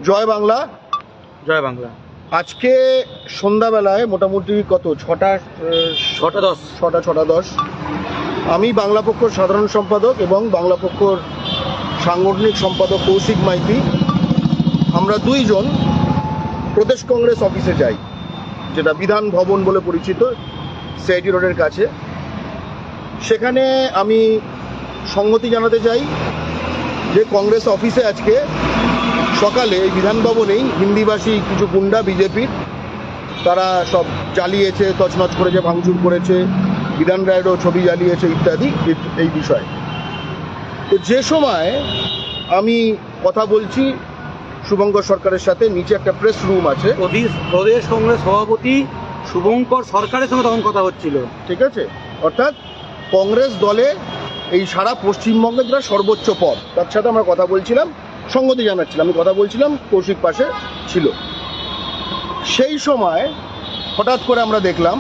জয় বাংলা। জয় বাংলা। আজকে সন্ধ্যাবেলায় মোটামুটি কত 6:10 আমি বাংলা পক্ষর সাধারণ সম্পাদক এবং বাংলা পক্ষর সাংগঠনিক সম্পাদক কৌশিক মাইতি, আমরা দুইজন প্রদেশ কংগ্রেস অফিসে যাই, যেটা বিধান ভবন বলে পরিচিত, সিআইটি রোডের কাছে। সেখানে আমি সংহতি জানাতে চাই যে কংগ্রেস অফিসে আজকে সকালে এই বিধান ভবনেই হিন্দিভাষী কিছু গুন্ডা বিজেপির, তারা সব জ্বালিয়েছে, তছনছ করেছে, ভাঙচুর করেছে, বিধান রায়েরও ছবি জ্বালিয়েছে ইত্যাদি এই বিষয়ে। তো যে সময় আমি কথা বলছি শুভঙ্কর সরকারের সাথে, নিচে একটা প্রেস রুম আছে, প্রদেশ কংগ্রেস সভাপতি শুভঙ্কর সরকারের সঙ্গে তখন কথা হচ্ছিল, ঠিক আছে, অর্থাৎ কংগ্রেস দলে এই সারা পশ্চিমবঙ্গের যারা সর্বোচ্চ পদ, তার সাথে আমরা কথা বলছিলাম, সংগতি জানাচ্ছিলাম, আমি কথা বলছিলাম, কৌশিক পাশে ছিল। সেই সময় হঠাৎ করে আমরা দেখলাম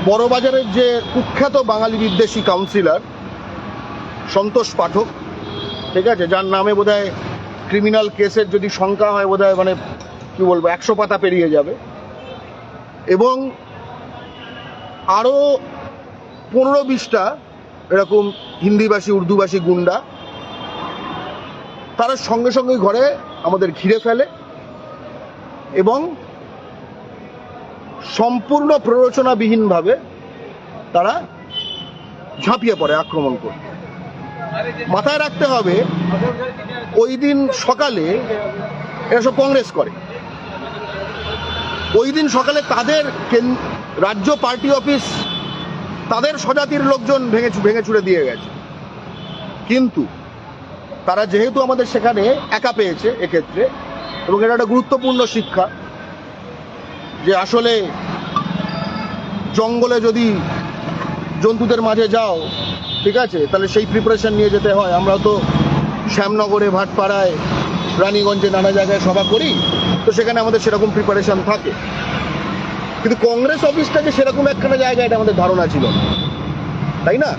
বড়বাজারের যে কুখ্যাত বাঙালি বিদ্বেষী কাউন্সিলর সন্তোষ পাঠক, ঠিক আছে, যার নামে বোধহয় ক্রিমিনাল কেসের যদি সংখ্যা হয় বোধহয় মানে কি বলবো 100 পাতা পেরিয়ে যাবে, এবং আরও 15-20টা এরকম হিন্দিভাষী উর্দুভাষী গুন্ডা, তারা সঙ্গে সঙ্গে ঘরে আমাদের ঘিরে ফেলে এবং সম্পূর্ণ প্ররোচনাবিহীনভাবে তারা ঝাঁপিয়ে পড়ে আক্রমণ করে। মাথায় রাখতে হবে ওই দিন সকালে এরা সব কংগ্রেস করে, ওই দিন সকালে তাদের রাজ্য পার্টি অফিস তাদের স্বজাতির লোকজন ভেঙে চুড়ে দিয়ে গেছে। কিন্তু তারা যেহেতু আমাদের সেখানে একা পেয়েছে এক্ষেত্রে, এবং এটা একটা গুরুত্বপূর্ণ শিক্ষা যে আসলে জঙ্গলে যদি জন্তুদের মাঝে যাও, ঠিক আছে, তাহলে সেই প্রিপারেশন নিয়ে যেতে হয়। আমরা তো শ্যামনগরে, ভাটপাড়ায়, রানীগঞ্জে নানা জায়গায় সভা করি, তো সেখানে আমাদের সেরকম প্রিপারেশন থাকে, কিন্তু কংগ্রেস অফিসটা যে সেরকম একখানা জায়গা এটা আমাদের ধারণা ছিল না, তাই না?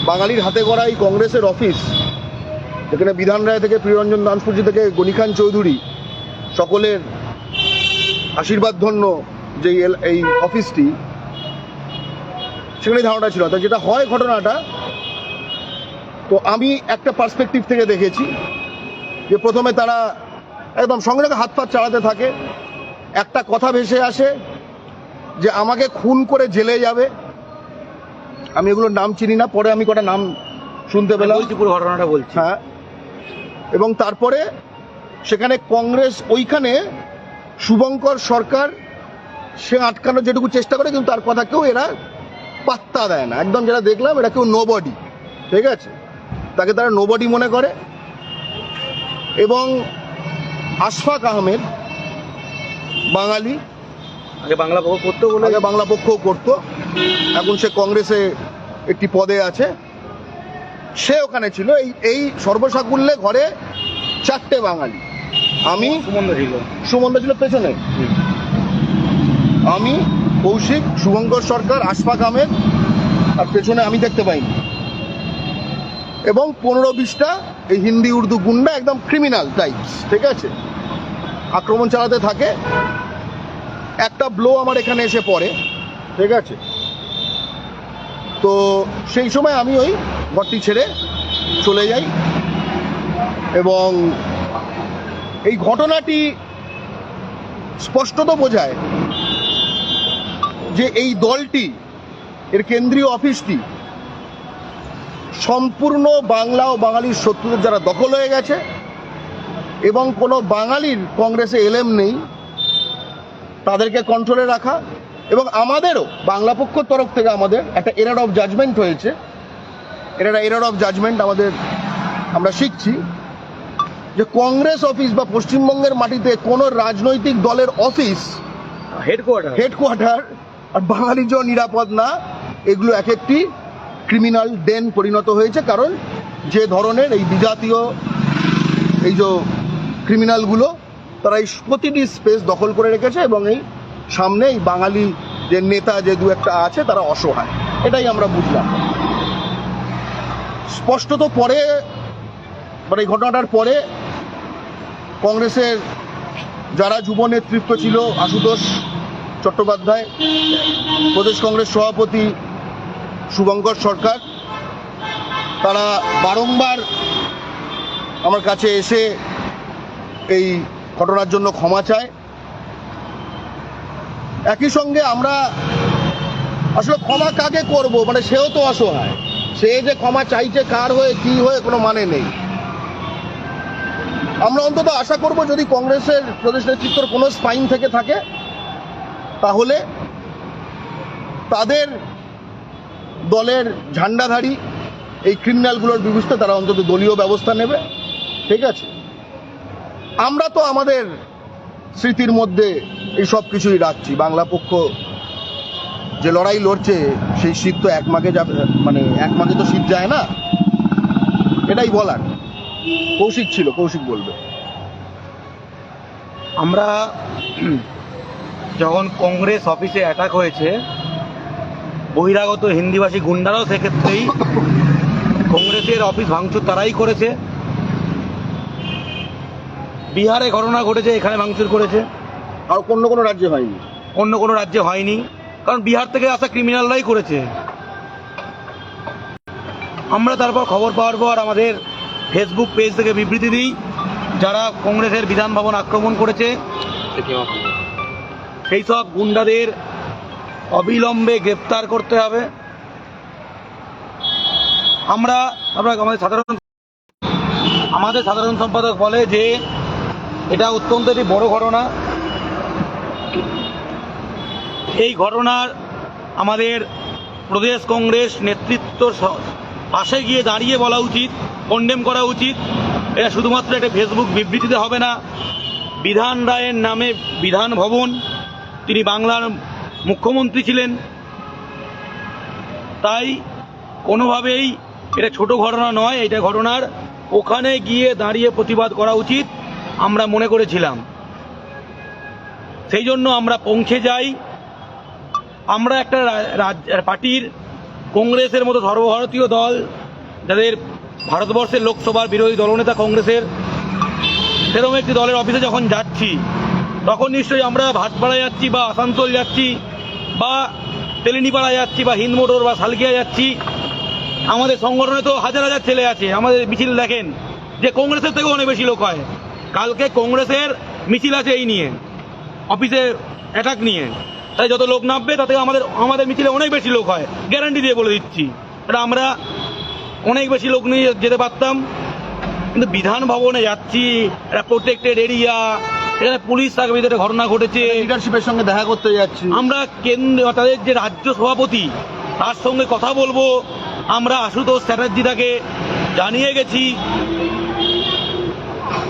বাঙালির হাতে গড়া এই কংগ্রেসের অফিস, যেখানে বিধান রায় থেকে প্রিয়রঞ্জন দানসপুরজি থেকে গনিখান চৌধুরী সকলের আশীর্বাদ ধন্য যে এই অফিসটি, সেখানে ধারণা ছিল। তো যেটা হয় ঘটনাটা, তো আমি একটা পার্সপেক্টিভ থেকে দেখেছি যে প্রথমে তারা একদম সঙ্গে সঙ্গে হাত পাত চালাতে থাকে, একটা কথা ভেসে আসে যে আমাকে খুন করে জেলে যাবে। আমি এগুলোর নাম চিনি না, পরে আমি কটা নাম শুনতে পেলাম, পুরো ঘটনাটা বলছি। হ্যাঁ, এবং তারপরে সেখানে কংগ্রেস, ওইখানে শুভঙ্কর সরকার সে আটকানোর যেটুকু চেষ্টা করে, কিন্তু তার কথা কেউ এরা পাত্তা দেয় না, একদম যেটা দেখলাম এটা কেউ নোবডি, ঠিক আছে, তাকে তারা নোবডি মনে করে। এবং আশফাক আহমেদ বাঙালি, আগে বাংলা পক্ষ করতো বলে, আগে বাংলা পক্ষও করতো, এখন সে কংগ্রেসে একটি পদে আছে, সে ওখানে ছিল। এই সর্বসাকুল্যে ঘরে 4টে বাঙালি, আমি, সুমন্ত ছিল পেছনে, আমি, কৌশিক, শুভঙ্কর সরকার, আশফাক আহমেদ, আর পেছনে আমি দেখতে পাইনি, এবং 15-20টা এই হিন্দি উর্দু গুন্ডা, একদম ক্রিমিনাল টাইপস, ঠিক আছে, আক্রমণ চালাতে থাকে। একটা ব্লো আমার এখানে এসে পড়ে, ঠিক আছে, তো সেই সময় আমি ওই ঘরটি ছেড়ে চলে যাই। এবং এই ঘটনাটি স্পষ্টত বোঝায় যে এই দলটি, এর কেন্দ্রীয় অফিসটি সম্পূর্ণ বাংলা ও বাঙালির শত্রুদের যারা দখল হয়ে গেছে, এবং কোনো বাঙালির কংগ্রেসে এলেম নেই, তাদেরকে কন্ট্রোলে রাখা। এবং আমাদেরও বাংলা পক্ষর তরফ থেকে আমাদের একটা এরার অফ জাজমেন্ট হয়েছে, এটা একটা এরার অফ জাজমেন্ট আমাদের, আমরা শিখছি যে কংগ্রেস অফিস বা পশ্চিমবঙ্গের মাটিতে কোনো রাজনৈতিক দলের অফিস, হেডকোয়ার্টার আর বাঙালির জন্য নিরাপদ না। এগুলো এক একটি ক্রিমিনাল ডেন পরিণত হয়েছে, কারণ যে ধরনের এই বিজাতীয় এই যে ক্রিমিনালগুলো, তারা এই প্রতিটি স্পেস দখল করে রেখেছে, এবং এই সামনে এই বাঙালি যে নেতা যে দু একটা আছে তারা অসহায়, এটাই আমরা বুঝলাম। স্পষ্টত পরে, মানে এই ঘটনাটার পরে কংগ্রেসের যারা যুব নেতৃত্ব ছিল, আশুতোষ চট্টোপাধ্যায়, প্রদেশ কংগ্রেস সভাপতি শুভঙ্কর সরকার, তারা বারংবার আমার কাছে এসে এই ঘটনার জন্য ক্ষমা চায়। একই সঙ্গে আমরা আসলে ক্ষমা কাকে করব, মানে সেও তো অসহায়, সে যে ক্ষমা চাইছে কার হয়ে কি হয়ে কোনো মানে নেই। আমরা অন্তত আশা করব যদি কংগ্রেসের প্রদেশ নেতৃত্বের কোনো স্পাইন থেকে থাকে তাহলে তাদের দলের ঝান্ডাধারী এই ক্রিমিনালগুলোর বিরুদ্ধে তারা অন্তত দলীয় ব্যবস্থা নেবে। ঠিক আছে, আমরা তো আমাদের স্মৃতির মধ্যে এই সব কিছুই রাখছি। বাংলা পক্ষ যে লড়াই লড়ছে সেই শীত তো এক মাঘে যাবে, মানে এক মাঘে তো শীত যায় না, এটাই বলার। কৌশিক ছিল, কৌশিক বলবে। আমরা যখন কংগ্রেস অফিসে অ্যাটাক হয়েছে, বহিরাগত হিন্দিভাষী গুন্ডারাও সেক্ষেত্রেই কংগ্রেসের অফিস ভাঙচুর তারাই করেছে। বিহারে ঘটনা ঘটেছে, এখানে ভাঙচুর করেছে, আর অন্য কোনো রাজ্যে হয়নি, অন্য কোনো রাজ্যে হয়নি, কারণ বিহার থেকে আসা ক্রিমিনালরাই করেছে। আমরা তারপর খবর পাওয়ার পর আমাদের ফেসবুক পেজ থেকে বিবৃতি দিই, যারা কংগ্রেসের বিধান ভবন আক্রমণ করেছে সেই সব গুন্ডাদের অবিলম্বে গ্রেপ্তার করতে হবে। আমাদের সাধারণ সম্পাদক বলে যে এটা অত্যন্ত একটি বড় ঘটনা। এই ঘটনার আমাদের প্রদেশ কংগ্রেস নেতৃত্ব পাশে গিয়ে দাঁড়িয়ে বলা উচিত, কন্ডেম করা উচিত। এটা শুধুমাত্র একটা ফেসবুক বিবৃতিতে হবে না। বিধান রায়ের নামে বিধান ভবন, তিনি বাংলার মুখ্যমন্ত্রী ছিলেন, তাই কোনোভাবেই এটা ছোট ঘটনা নয়। এটা ঘটনার ওখানে গিয়ে দাঁড়িয়ে প্রতিবাদ করা উচিত আমরা মনে করেছিলাম। সেই জন্য আমরা পৌঁছে যাই। আমরা একটা পার্টির, কংগ্রেসের মতো সর্বভারতীয় দল, যাদের ভারতবর্ষের লোকসভার বিরোধী দলনেতা কংগ্রেসের, সেরকম একটি দলের অফিসে যখন যাচ্ছি তখন নিশ্চয়ই আমরা ভাটপাড়া যাচ্ছি বা আসানসোল যাচ্ছি বা তেলিনিপাড়া যাচ্ছি বা হিন্দমোটর বা সালকিয়া যাচ্ছি, আমাদের সংগঠনে তো হাজার হাজার ছেলে আছে। আমাদের মিছিল দেখেন যে কংগ্রেসের থেকেও অনেক বেশি লোক হয়। কালকে কংগ্রেসের মিছিল আছে এই নিয়ে, অফিসে অ্যাটাক নিয়ে, তাই যত লোক নামবে তাতে আমাদের মিছিলে অনেক বেশি লোক হয়, গ্যারান্টি দিয়ে বলে দিচ্ছি। এটা আমরা অনেক বেশি লোক নিয়ে যেতে পারতাম, কিন্তু বিধান ভবনে যাচ্ছি, এটা প্রোটেক্টেড এরিয়া, এখানে পুলিশ থাকবে, একটা ঘটনা ঘটেছে, লিডারশিপের সঙ্গে দেখা করতে যাচ্ছি। আমরা তাদের যে রাজ্য সভাপতি তার সঙ্গে কথা বলবো, আমরা আশুতোষ চ্যাটার্জিটাকে জানিয়ে গেছি,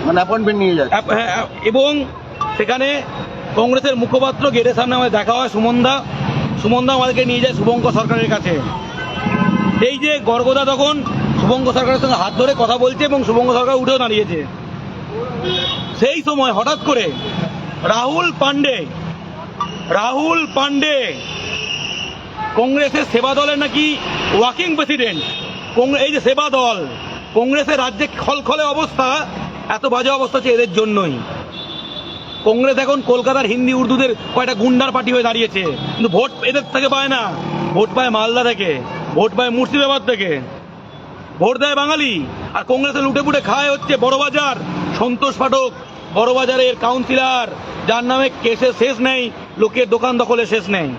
মানে অ্যাপয়েন্টমেন্ট নিয়ে যাচ্ছে। এবং সেখানে কংগ্রেসের মুখপাত্র গেটের সামনে আমাদের দেখা হয়, সুমনদা আমাদেরকে নিয়ে যায় শুভঙ্কর সরকারের কাছে। এই যে গর্গদা তখন শুভঙ্কর সরকারের সঙ্গে হাত ধরে কথা বলছে এবং শুভঙ্কর সরকার উঠেও দাঁড়িয়েছে। সেই সময় হঠাৎ করে রাহুল পান্ডে কংগ্রেসের সেবা দলের নাকি ওয়ার্কিং প্রেসিডেন্ট, এই যে সেবা দল, কংগ্রেসের রাজ্যে খলখলে অবস্থা, এত বাজে অবস্থা হচ্ছে এদের জন্যই। কংগ্রেস এখন কলকাতার হিন্দি উর্দুদের কয়টা গুন্ডার পার্টি হয়ে দাঁড়িয়েছে, কিন্তু ভোট এদের থেকে পায় না, ভোট পায় মালদা থেকে, ভোট পায় মুর্শিদাবাদ থেকে, ভোট দেয় বাঙালি। আর কংগ্রেসে লুটে পুটে খায় হচ্ছে বড়বাজার, সন্তোষ পাঠক বড়বাজারের কাউন্সিলর, যার নামে কেসের শেষ নেই, লোকের দোকান দখলে শেষ নেই।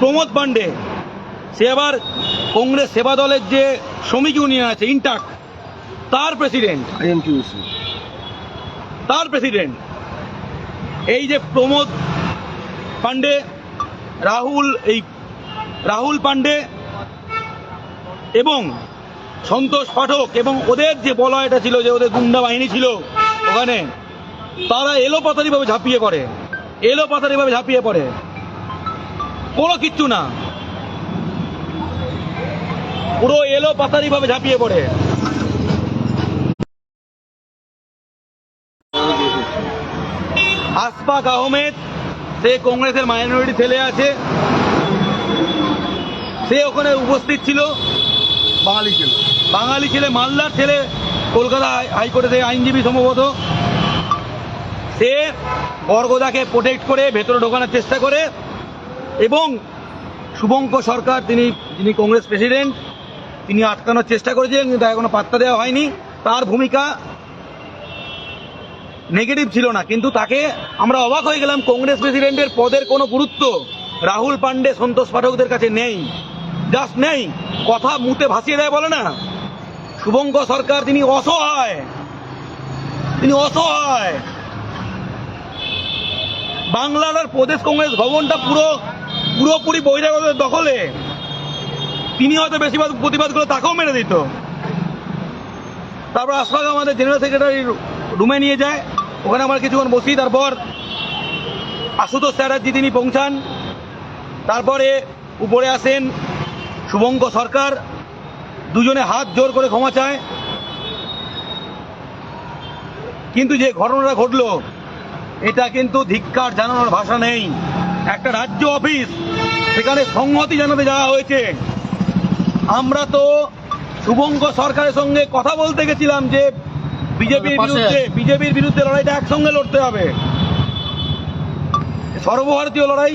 প্রমোদ পান্ডে, সে আবার কংগ্রেস সেবা দলের যে শ্রমিক ইউনিয়ন আছে ইন্টাক, তার প্রেসিডেন্ট। এই যে প্রমোদ পান্ডে, রাহুল পান্ডে এবং সন্তোষ পাঠক এবং ওদের যে বলয়টা ছিল, যে ওদের গুন্ডা বাহিনী ছিল ওখানে, তারা এলোপাতাড়িভাবে ঝাঁপিয়ে পড়ে, কোনো কিচ্ছু না, পুরো এলোপাতাড়িভাবে ঝাঁপিয়ে পড়ে। আশফাক আহমেদ, সে কংগ্রেসের মাইনরিটি ছেলে আছে, সে ওখানে উপস্থিত ছিল, বাঙালি ছেলে, মালদার ছেলে, কলকাতা হাইকোর্টে থেকে আইনজীবী সম্ভবত, সে বরগোদাকে প্রোটেক্ট করে ভেতরে ঢোকানোর চেষ্টা করে, এবং শুভঙ্কর সরকার যিনি কংগ্রেস প্রেসিডেন্ট, তিনি আটকানোর চেষ্টা করেছেন, কিন্তু তাকে কোনো পাত্তা দেওয়া হয়নি। তার ভূমিকা নেগেটিভ ছিল না, কিন্তু তাকে আমরা অবাক হয়ে গেলাম, কংগ্রেস প্রেসিডেন্টের পদের কোনো গুরুত্ব রাহুল পান্ডে, সন্তোষ পাঠকদের কাছে নেই, জাস্ট নেই। কথা মুতে ভাসিয়ে দেয় বলে না, শুভঙ্কর সরকার তিনি অসহায়, বাংলার আর প্রদেশ কংগ্রেস ভবনটা পুরোপুরি বহিরাগতদের দখলে। তিনি হয়তো বেশিরভাগ প্রতিবাদগুলো তাকেও মেরে দিত। তারপর আশফাক আমাদের জেনারেল সেক্রেটারি রুমে নিয়ে যায়, ওখানে আমরা কিছুক্ষণ বসি। তারপর আশুতোষ চ্যাটার্জি তিনি পৌঁছান, তারপরে উপরে আসেন শুভঙ্কর সরকার, দুজনে হাত জোর করে ক্ষমা চায়। কিন্তু যে ঘটনাটা ঘটলো, এটা কিন্তু ধিক্কার জানানোর ভাষা নেই। একটা রাজ্য অফিস, সেখানে সংহতি জানাতে যাওয়া হয়েছে। আমরা তো শুভঙ্কর সরকারের সঙ্গে কথা বলতে গেছিলাম যে বিজেপির বিরুদ্ধে লড়াইটা একসঙ্গে লড়তে হবে, সর্বভারতীয় লড়াই,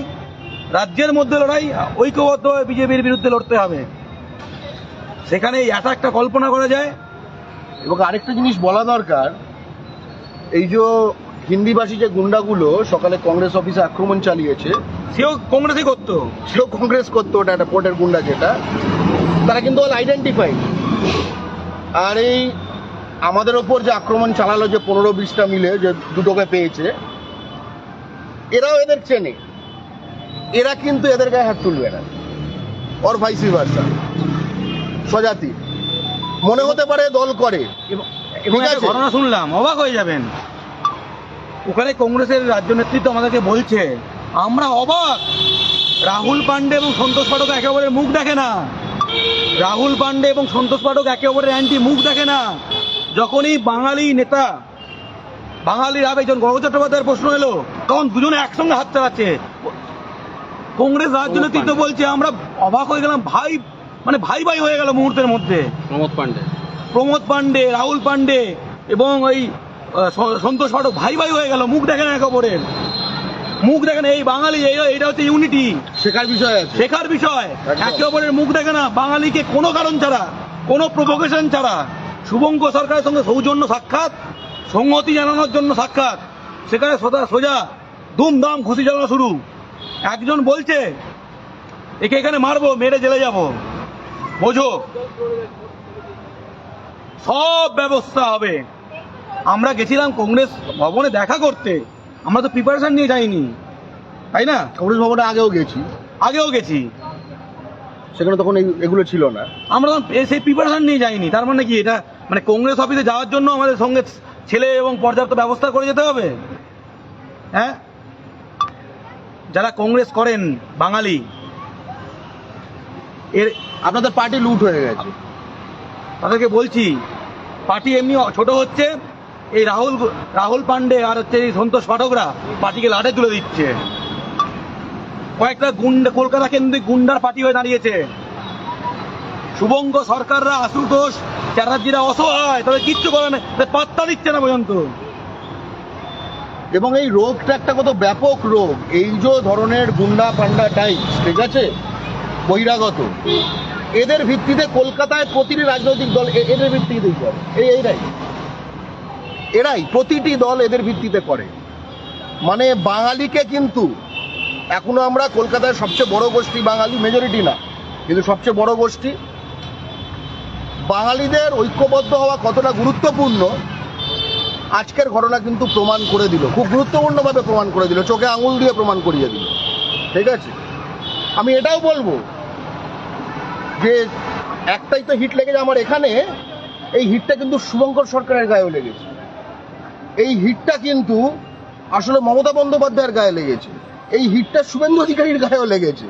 রাজ্যের মধ্যে লড়াই, ঐক্যবদ্ধভাবে বিজেপির বিরুদ্ধে লড়তে হবে। সেখানে এই অ্যাটাকটা কল্পনা করা যায়। এবং আরেকটা জিনিস বলা দরকার, এই যে হিন্দিভাষী যে গুন্ডাগুলো সকালে কংগ্রেস অফিসে আক্রমণ চালিয়েছে, সেও কংগ্রেসই করতো, ওটা একটা পোর্টের গুন্ডা, যেটা তারা কিন্তু অল আইডেন্টিফাই। আর এই আমাদের ওপর যে আক্রমণ চালালো, যে 15-20টা মিলে যে দুটোকে পেয়েছে, এরাও এদের চেনে, এরা কিন্তু এদের গায়ে হাত তুলবে না, ওর ভাইসি ভার্সা, স্বজাতি মনে হতে পারে দল করে। এবং একটা ঘটনা শুনলাম, অবাক হয়ে যাবেন, ওখানে কংগ্রেসের রাজ্য নেতৃত্ব আমাদেরকে বলছে, আমরা অবাক, রাহুল পান্ডে এবং সন্তোষ পাঠক একে অপরের মুখ দেখে না, রাহুল পান্ডে এবং সন্তোষ পাঠক একে অপরের অ্যান্টি মুখ দেখে না। যখনই বাঙালি নেতা, বাঙালির আবেগ, যখন গগন চট্টোপাধ্যায়ের প্রশ্ন এলো, তখন দুজনে একসঙ্গে হাত চালাচ্ছে। কংগ্রেস রাজ্য নেতৃত্ব বলছে, আমরা অবাক হয়ে গেলাম, ভাই ভাই হয়ে গেল মুহূর্তের মধ্যে। প্রমোদ পান্ডে, রাহুল পান্ডে এবং ওই সন্তোষ পাঠক ভাই হয়ে গেল, মুখ দেখে না একে অপরের, মুখ দেখে না। এই বাঙালি, এইটা হচ্ছে ইউনিটি, শেখার বিষয়। একে অপরের মুখ দেখে না, বাঙালিকে কোনো কারণ ছাড়া, কোনো প্রভোকেশন ছাড়া শুভঙ্কর সরকারের সঙ্গে সৌজন্য সাক্ষাৎ, সংহতি জানানোর জন্য সাক্ষাৎ, সেখানে সোজা ধুমধাম খুশি জানানো শুরু। একজন বলছে, একে এখানে মারবো, মেরে জেলে যাব, বোঝো সব ব্যবস্থা হবে। আমরা গেছিলাম কংগ্রেস ভবনে দেখা করতে, আমরা তো প্রিপারেশন নিয়ে যাইনি, তাই না? কংগ্রেস ভবনে আগেও গেছি, সেখানে তখন এগুলো ছিল না। আমরা সেই প্রিপারেশন নিয়ে যাইনি। তার মানে কি, এটা মানে কংগ্রেস অফিসে যাওয়ার জন্য আমাদের সঙ্গে ছেলে এবং পর্যাপ্ত ব্যবস্থা করে যেতে হবে? হ্যাঁ, যারা কংগ্রেস করেন বাঙালি, আপনাদের পার্টি লুট হয়ে গেছে, তাদেরকে বলছি, পার্টি এমনি ছোট হচ্ছে, এই রাহুল পান্ডে আর হচ্ছে এই সন্তোষ পাঠকরা পার্টিকে লাটে তুলে দিচ্ছে। কয়েকটা গুন্ডা, কলকাতা কেন্দ্রিক গুন্ডার পার্টি হয়ে দাঁড়িয়েছে। শুভঙ্কর সরকাররা, আশুতোষ চ্যাটার্জিরা অসহায়, তাদের কিচ্ছু করে না, পাত্তা দিচ্ছে না পর্যন্ত। এবং এই রোগটা একটা কত ব্যাপক রোগ, এই যে ধরনের গুন্ডা পান্ডা টাইপ, ঠিক আছে, বহিরাগত, এদের ভিত্তিতে কলকাতায় প্রতিটি রাজনৈতিক দল এদের ভিত্তিতেই করে, এরাই প্রতিটি দল এদের ভিত্তিতে করে। মানে বাঙালিকে কিন্তু এখনো আমরা কলকাতায় সবচেয়ে বড় গোষ্ঠী বাঙালি, মেজরিটি না কিন্তু সবচেয়ে বড় গোষ্ঠী, বাঙালিদের ঐক্যবদ্ধ হওয়া কতটা গুরুত্বপূর্ণ আজকের ঘটনা কিন্তু প্রমাণ করে দিল, খুব গুরুত্বপূর্ণভাবে প্রমাণ করে দিল, চোখে আঙুল দিয়ে প্রমাণ করিয়ে দিল। ঠিক আছে, আমি এটাও বলবো যে একটাই তো হিট লেগেছে আমার এখানে, এই হিটটা কিন্তু শুভঙ্কর সরকারের গায়েও লেগেছে, এই হিটটা কিন্তু আসলে মমতা বন্দ্যোপাধ্যায়ের গায়ে লেগেছে, এই হিটটা শুভেন্দু অধিকারীর গায়েও লেগেছে,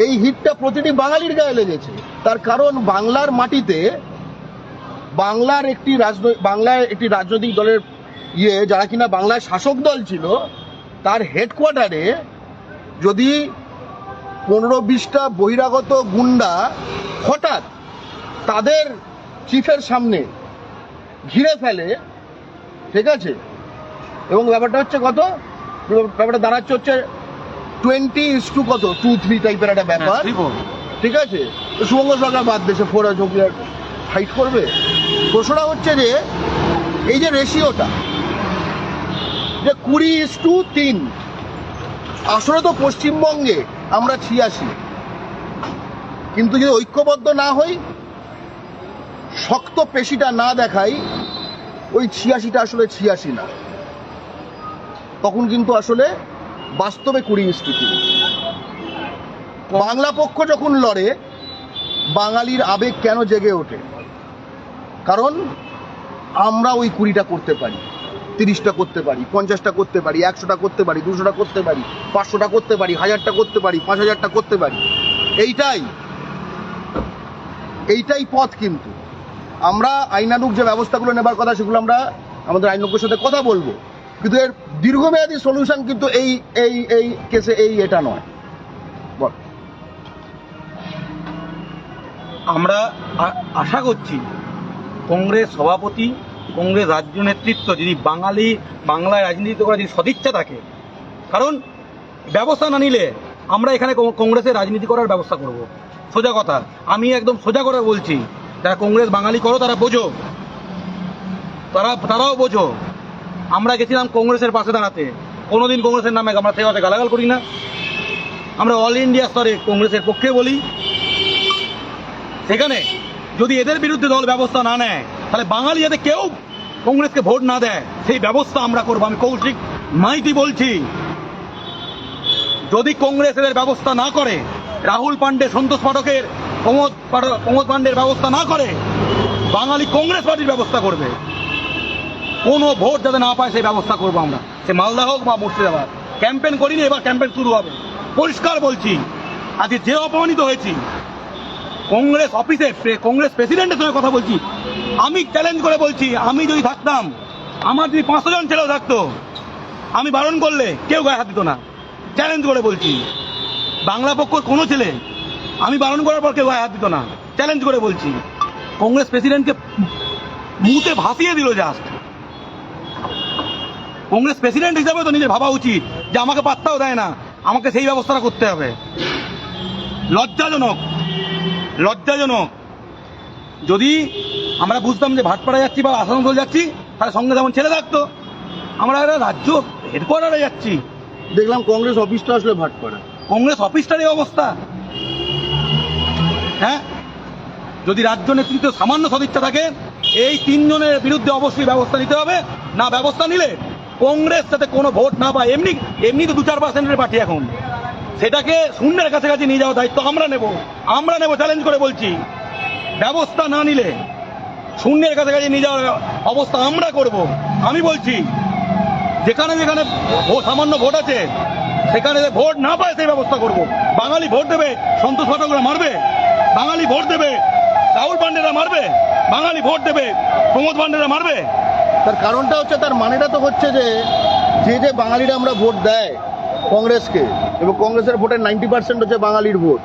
এই হিটটা প্রতিটি বাঙালির গায়ে লেগেছে। তার কারণ বাংলার মাটিতে, বাংলায় একটি রাজনৈতিক দলের যারা কিনা বাংলায় শাসক দল ছিল, তার হেডকোয়ার্টারে যদি 15-20টা বহিরাগত গুন্ডা হঠাৎ তাদের চিফের সামনে ঘিরে ফেলে, ঠিক আছে, এবং ব্যাপারটা হচ্ছে কত, ব্যাপারটা দাঁড়াচ্ছে হচ্ছে 20 কত 2-3 টাইপের একটা ব্যাপার, ঠিক আছে। তো শুভঙ্গ সরকার বাদ দেশে ফোরা ঝোঁকি আর ফাইট করবে। প্রশ্নটা হচ্ছে যে এই যে রেশিওটা যে 20:3, আসলে তো পশ্চিমবঙ্গে আমরা 86, কিন্তু যদি ঐক্যবদ্ধ না হই, শক্ত পেশিটা না দেখাই, ওই 86টা আসলে 86 না, তখন কিন্তু আসলে বাস্তবে 20:3। বাংলা পক্ষ যখন লড়ে, বাঙালির আবেগ কেন জেগে ওঠে? কারণ আমরা ওই 20টা করতে পারি, 30টা করতে পারি, 50টা করতে পারি, 100টা করতে পারি, 200টা করতে পারি, 500টা করতে পারি, 1000টা করতে পারি, 5000টা করতে পারি। এইটাই পথ। কিন্তু আমরা আইনানুগ যে ব্যবস্থাগুলো নেবার কথা, সেগুলো আমরা আমাদের আইনজ্ঞের সাথে কথা বলবো, কিন্তু এর দীর্ঘমেয়াদী সলিউশন কিন্তু এই কেসে এটা নয়। বল। আমরা আশা করছি কংগ্রেস সভাপতি, কংগ্রেস রাজ্য নেতৃত্ব যদি বাংলায় রাজনীতি করার যদি সদিচ্ছা থাকে, কারণ ব্যবস্থা না নিলে আমরা এখানে কংগ্রেসের রাজনীতি করার ব্যবস্থা করব। সোজা কথা, আমি একদম সোজা করে বলছি, যারা কংগ্রেস বাঙালি করো তারা বোঝো, তারাও বোঝো। আমরা গেছিলাম কংগ্রেসের পাশে দাঁড়াতে, কোনোদিন কংগ্রেসের নামে আমরা সেভাবে গালাগাল করি না, আমরা অল ইন্ডিয়া স্তরে কংগ্রেসের পক্ষে বলি। সেখানে যদি এদের বিরুদ্ধে দল ব্যবস্থা না নেয়, তাহলে বাঙালি যাতে কেউ কংগ্রেসকে ভোট না দেয়, সেই ব্যবস্থা আমরা করবো। আমি কৌশিক মাইতি বলছি, যদি কংগ্রেস এদের ব্যবস্থা না করে, রাহুল পান্ডে, সন্তোষ পাঠকের, প্রমোদ পান্ডের ব্যবস্থা না করে, বাঙালি কংগ্রেস পার্টির ব্যবস্থা করবে। কোনো ভোট যাতে না পায় সেই ব্যবস্থা করবো আমরা, সে মালদা হোক বা মুর্শিদাবাদ। ক্যাম্পেন করিনি, এবার ক্যাম্পেন শুরু হবে। পরিষ্কার বলছি, আজকে যে অপমানিত হয়েছি, কংগ্রেস অফিসে কংগ্রেস প্রেসিডেন্টের সঙ্গে কথা বলছি, আমি চ্যালেঞ্জ করে বলছি, আমি যদি থাকতাম, আমার যদি 500 জন ছেলেও থাকতো, আমি বারণ করলে কেউ গায়ে হাত দিত না। চ্যালেঞ্জ করে বলছি, বাংলা পক্ষ কোনো ছেলে আমি বারণ করার পর কেউ গায়ে হাত দিত না। চ্যালেঞ্জ করে বলছি, কংগ্রেস প্রেসিডেন্টকে মুতে ভাসিয়ে দিল জাস্ট। কংগ্রেস প্রেসিডেন্ট হিসাবে তো নিজের ভাবা উচিত যে আমাকে পাত্তাও দেয় না, আমাকে সেই ব্যবস্থাটা করতে হবে। লজ্জাজনক। যদি আমরা বুঝতাম যে ভাটপাড়া যাচ্ছি বা আসানসোল যাচ্ছি, তাহলে সঙ্গে যেমন ছেলে থাকতো। আমরা একটা রাজ্য হেডকোয়ার্টারে যাচ্ছি, দেখলাম কংগ্রেস অফিসটা আসলে ভাটপাড়া। কংগ্রেস অফিসটার এই অবস্থা। হ্যাঁ, যদি রাজ্য নেতৃত্ব সামান্য সদিচ্ছা থাকে, এই 3 জনের বিরুদ্ধে অবশ্যই ব্যবস্থা নিতে হবে। না ব্যবস্থা নিলে কংগ্রেস যাতে কোনো ভোট না পায়, এমনি তো 2-4% পার্টি এখন, সেটাকে শূন্যের কাছাকাছি নিয়ে যাওয়ার দায়িত্ব আমরা নেব। চ্যালেঞ্জ করে বলছি, ব্যবস্থা না নিলে শূন্যের কাছাকাছি নিয়ে যাওয়ার অবস্থা আমরা করব। আমি বলছি, যেখানে সামান্য ভোট আছে, সেখানে ভোট না পায় সেই ব্যবস্থা করব। বাঙালি ভোট দেবে, সন্তোষ পাঠকরা মারবে। বাঙালি ভোট দেবে, রাহুল পান্ডেরা মারবে। বাঙালি ভোট দেবে, প্রমোদ পান্ডেরা মারবে। তার কারণটা হচ্ছে, তার মানেটা তো হচ্ছে যে বাঙালিরা আমরা ভোট দেয় কংগ্রেসকে, এবং কংগ্রেসের ভোটের 90% হচ্ছে বাঙালির ভোট,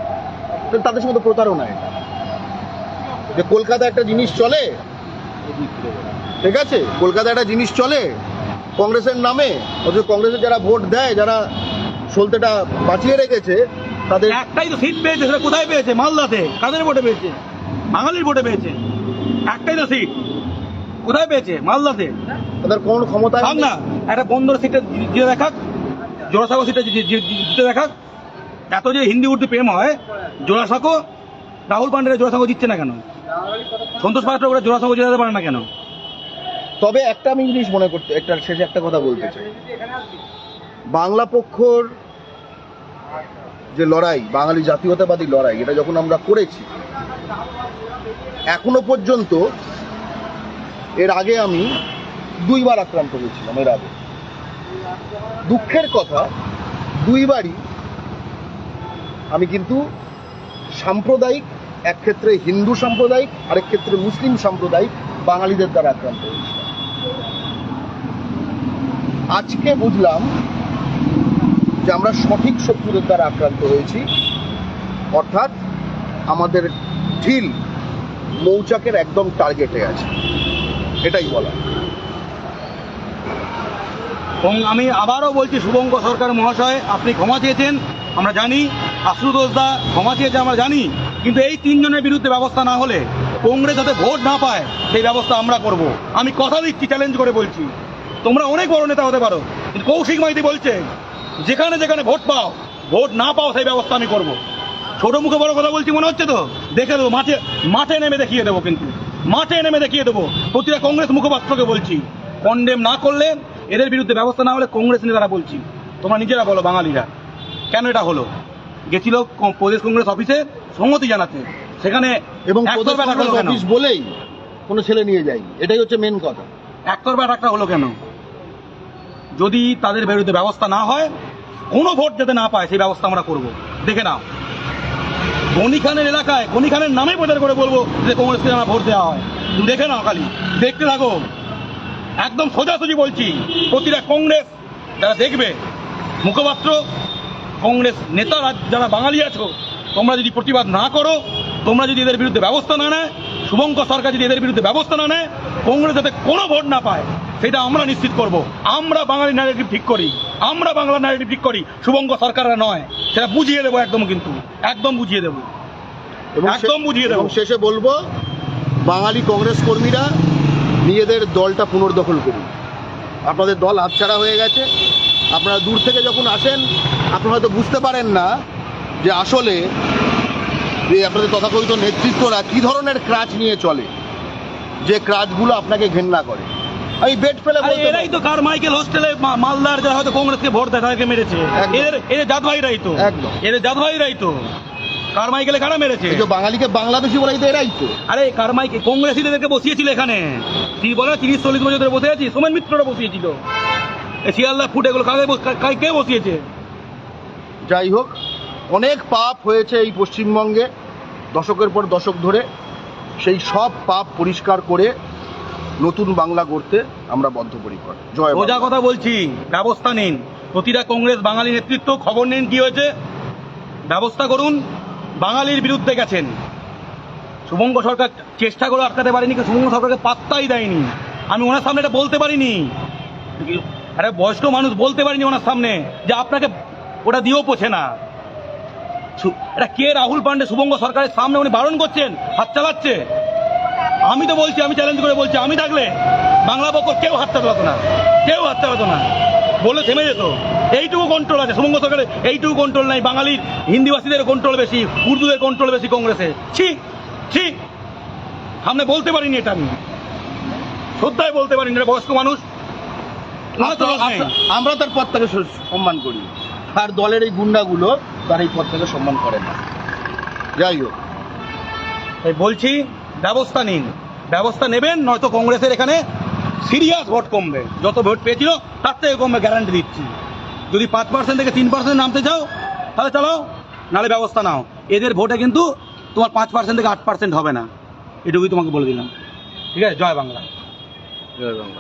তাদের সঙ্গে তো প্রতারণা। এটা যে কলকাতা একটা জিনিস চলে, ঠিক আছে, কলকাতা একটা জিনিস চলে কংগ্রেসের নামে, অথচ কংগ্রেসের যারা ভোট দেয়, যারা সলতেটা বাঁচিয়ে রেখেছে, তাদের একটাই তো সিট পেয়েছে। সেটা কোথায় পেয়েছে? মালদাতে। কাদের ভোটে পেয়েছে? বাঙালির ভোটে পেয়েছে। একটাই তো সিট, কোথায় পেয়েছে? মালদাতে। তাদের কোন ক্ষমতা না, একটা বন্দর সিটে জিতে দেখাক, জোড়াসাঁকো সিটে জিতে দেখাক। এত যে হিন্দি উর্দু প্রেম হয়, জোড়াসাঁকো, রাহুল পান্ডেরা জোড়াসাঁকো জিতছে না কেন? সন্তোষ পাত্র ওরা জোড়াসাঁকো জেতাতে পারে না কেন? তবে একটা আমি জিনিস মনে করতে, শেষে একটা কথা বলতে চাই, বাংলা পক্ষর যে লড়াই, বাঙালি জাতীয়তাবাদী লড়াই, এটা যখন আমরা করেছি, এখনো পর্যন্ত, এর আগে আমি 2 বার আক্রান্ত হয়েছিলাম। এর আগে দুঃখের কথা, 2 বারই আমি কিন্তু সাম্প্রদায়িক, এক ক্ষেত্রে হিন্দু সাম্প্রদায়িক, আরেক ক্ষেত্রে মুসলিম সাম্প্রদায়িক বাঙালিদের দ্বারা আক্রান্ত হয়েছিলাম। আজকে বুঝলাম যে আমরা সঠিক শত্রুদের দ্বারা আক্রান্ত হয়েছি, অর্থাৎ আমাদের ঢিল মৌচাকের একদম টার্গেটে আছে। এটাই বলা। এবং আমি আবারও বলছি, শুভঙ্কর সরকার মহাশয়, আপনি ক্ষমা চেয়েছেন আমরা জানি, আশুতোষ দা ক্ষমা চেয়েছে আমরা জানি, কিন্তু এই তিনজনের বিরুদ্ধে ব্যবস্থা না হলে কংগ্রেস যাতে ভোট না পায় সেই ব্যবস্থা আমরা করব। আমি কথা দিচ্ছি, চ্যালেঞ্জ করে বলছি, তোমরা অনেক বড় নেতা হতে পারো, কিন্তু কৌশিক মাইতি বলছে যেখানে যেখানে ভোট পাও, ভোট না পাও সেই ব্যবস্থা আমি করব। ছোট মুখে বড় কথা বলছি মনে হচ্ছে তো? দেখে দেবো, মাঠে মাঠে নেমে দেখিয়ে দেবো, কিন্তু মাঠে নেমে দেখিয়ে দেবো। প্রতিটা কংগ্রেস মুখপাত্রকে বলছি, কন্ডেম না করলে, এদের বিরুদ্ধে ব্যবস্থা না হলে কংগ্রেস নেতারা বলছি, তোমরা নিজেরা বলো বাঙালিরা কেন এটা হলো। গেছিল প্রদেশ কংগ্রেস অফিসে সংহতি জানাতে, সেখানে এবং একতরফা প্রদেশ attack হলো কংগ্রেস কেন? অফিস বলেই কোনো ছেলে নিয়ে যায়নি, এটাই হচ্ছে মেন কথা। একতরফা attack হলো কেন? যদি তাদের বিরুদ্ধে ব্যবস্থা না হয়, কোনো ভোট যাতে না পায় সেই ব্যবস্থা আমরা করব। দেখে নাও, গনি খানের এলাকায় গনি খানের নামে প্রচার করে বলবো যে কংগ্রেসকে আমরা ভোট দেওয়া হয়। তুমি দেখে নাও, খালি দেখতে থাকো। একদম সোজাসুজি বলছি, প্রতিটা কংগ্রেস যারা দেখবে, মুখপাত্র, কংগ্রেস নেতারা যারা বাঙালি আছো, তোমরা যদি প্রতিবাদ না করো, তোমরা যদি এদের বিরুদ্ধে ব্যবস্থা না নেয়, শুভঙ্কর সরকার যদি এদের বিরুদ্ধে ব্যবস্থা না নেয়, কংগ্রেস যাতে কোনো ভোট না পায় সেটা আমরা নিশ্চিত করব। আমরা বাঙালি ন্যারেটিভ ঠিক করি, আমরা বাংলা ন্যারেটিভ ঠিক করি, শুভঙ্কর সরকাররা নয়। সেটা বুঝিয়ে দেবো একদম, কিন্তু একদম বুঝিয়ে দেবো, একদম বুঝিয়ে দেবো। এবং শেষে বলবো, বাঙালি কংগ্রেস কর্মীরা নিজেদের দলটা পুনর্দখল করুন। আপনাদের দল হাতছাড়া হয়ে গেছে। আপনারা দূর থেকে যখন আসেন, আপনারা হয়তো বুঝতে পারেন না যে আসলে এই আপনাদের তথাকথিত নেতৃত্বরা কী ধরনের ক্রাচ নিয়ে চলে, যে ক্রাচগুলো আপনাকে ঘেন্না করে। আমি বেড ফেলে আরে বলতে এরাই তো কারমাইকেল হোস্টেলে মালদার যারা হয়তো কংগ্রেসকে ভোট দেয় তাদেরকে মেরেছে। একদম। এদের জাত ভাইরাই তো, একদম। এদের জাত ভাইরাই তো কারমাইকেলে কারা মেরেছে। এই যে বাঙালিকে বাংলাদেশি বলাই তো এরাই তো। আরে কারমাইকে কংগ্রেসীদেরকে বসিয়েছিল এখানে, তিনি বলে 30-40 বছর ধরে বসে আছি। সোমেন মিত্ররা বসিয়েছিল, এই শিয়ালদা ফুট এগুলো কে বসিয়েছে? যাই হোক, অনেক পাপ হয়েছে এই পশ্চিমবঙ্গে দশকের পর দশক ধরে। সেই সব পাপ পরিষ্কার করে নতুন বাংলা গড়তে আমরা বদ্ধপরিকর। জয় সোজা বাংলা। কথা বলছি, ব্যবস্থা নিন। প্রতিটা কংগ্রেস বাঙালি নেতৃত্ব খবর নিন কি হয়েছে, ব্যবস্থা করুন। বাঙালির বিরুদ্ধে গেছেন, শুভঙ্কর সরকার চেষ্টা করে আটকাতে পারেনি, শুভঙ্কর সরকারকে পাত্তাই দেয়নি। আমি ওনার সামনে এটা বলতে পারিনি, আরে বয়স্ক মানুষ বলতে পারিনি ওনার সামনে যে আপনাকে ওটা দিয়েও পোছে না। এটা কে? রাহুল পান্ডে শুভঙ্কর সরকারের সামনে উনি বারণ করছেন, হাত চালাচ্ছে। আমি তো বলছি, আমি চ্যালেঞ্জ করে বলছি, আমি থাকলে বাংলা পক্ষ কেউ হাত চালাতো না, কেউ হাত চালাতো না, বলে থেমে যেত। এইটুকু কন্ট্রোল আছে শুভঙ্কর সরকারের, এইটুকু কন্ট্রোল নাই। বাঙালির হিন্দিভাষীদের কন্ট্রোল বেশি, উর্দুদের কন্ট্রোল বেশি কংগ্রেসে। ছি ছি, সামনে বলতে পারিনি এটা, আমি শ্রদ্ধায় বলতে পারিনি, এটা বয়স্ক মানুষ। আমরা তার পদ থেকে সম্মান করি, আর দলের এই গুন্ডাগুলো তার এই পদ থেকে সম্মান করে না। যাই হোক, তাই বলছি, ব্যবস্থা নিন, ব্যবস্থা নেবেন, নয়তো কংগ্রেসের এখানে সিরিয়াস ভোট কমবে। যত ভোট পেয়েছিল তার থেকে কমবে, গ্যারান্টি দিচ্ছি। যদি 5% থেকে 3% নামতে চাও তাহলে চালাও, নাহলে ব্যবস্থা নাও। এদের ভোটে কিন্তু তোমার 5% থেকে 8% হবে না, এটুকুই তোমাকে বলে দিলাম। ঠিক আছে? জয় বাংলা। জয় বাংলা।